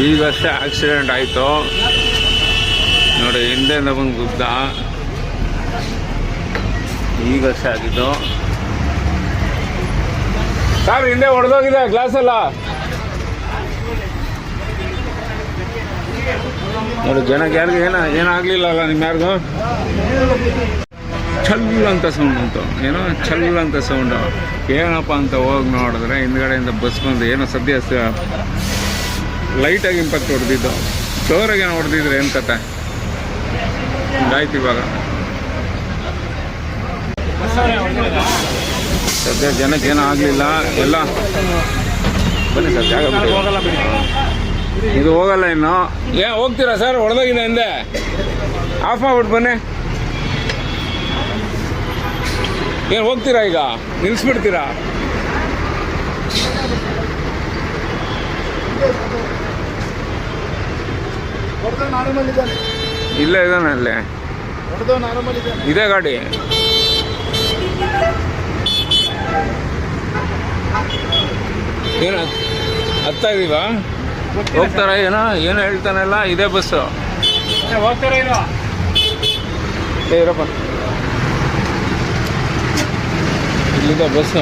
ಈಗಷ್ಟೇ ಆಕ್ಸಿಡೆಂಟ್ ಆಯಿತು ನೋಡಿ, ಹಿಂದೆಯಿಂದ ಬಂದು ಗುದ್ದ. ಈಗಷ್ಟೇ ಆಗಿದ್ದು ಸರ್, ಹಿಂದೆ ಹೊಡೆದೋಗಿದೆ ಗ್ಲಾಸ್ ಎಲ್ಲ ನೋಡಿ. ಜನಕ್ಕೆ ಯಾರಿಗೂ ಏನಾಗಲಿಲ್ಲ ಅಲ್ಲ, ನಿಮ್ಮ ಯಾರಿಗೂ? ಛಲ್ ಅಂತ ಸೌಂಡ್ ಉಂಟು, ಏನೋ ಛಲ್ ಅಂತ ಸೌಂಡು. ಏನಪ್ಪ ಅಂತ ಹೋಗಿ ನೋಡಿದ್ರೆ ಹಿಂದ್ಗಡೆಯಿಂದ ಬಸ್ ಬಂದು ಏನೋ ಸದ್ಯ ಲೈಟಾಗಿ ಇಂಪ್ಯಾಕ್ಟ್ ಹೊಡೆದಿದ್ದು. ಜೋರಾಗಿ ಏನೋ ಹೊಡೆದಿದ್ರೆ ಏನು ಕತೆ ಆಯ್ತು. ಇವಾಗ ಸದ್ಯ ಜನಕ್ಕೆ ಏನೂ ಆಗಲಿಲ್ಲ. ಎಲ್ಲ ಬನ್ನಿ ಸರ್, ಜಾಗ ಇದು ಹೋಗಲ್ಲ ಇನ್ನು. ಏನು ಹೋಗ್ತೀರಾ ಸರ್? ಹೊಡೆದೋಗಿದೆ ಹಿಂದೆ, ಆಫ್ ಮಾಡ್ಬಿಟ್ಟು ಬನ್ನಿ. ಏನು ಹೋಗ್ತೀರಾ ಈಗ? ನಿಲ್ಲಿಸ್ಬಿಡ್ತೀರಾ? ಇಲ್ಲೇ ಇದ್ದಾನೆ, ಅಲ್ಲೇ ಇದೇ ಗಾಡಿ. ಏನು ಹತ್ತಾ ಇದೀವಾ? ಹೋಗ್ತಾರ? ಏನೋ ಹೇಳ್ತಾನಲ್ಲ, ಇದೇ ಬಸ್ಸು. ಹೋಗ್ತಾರ ಇರಪ್ಪ, ಇಲ್ಲಿದೆ ಬಸ್ಸು.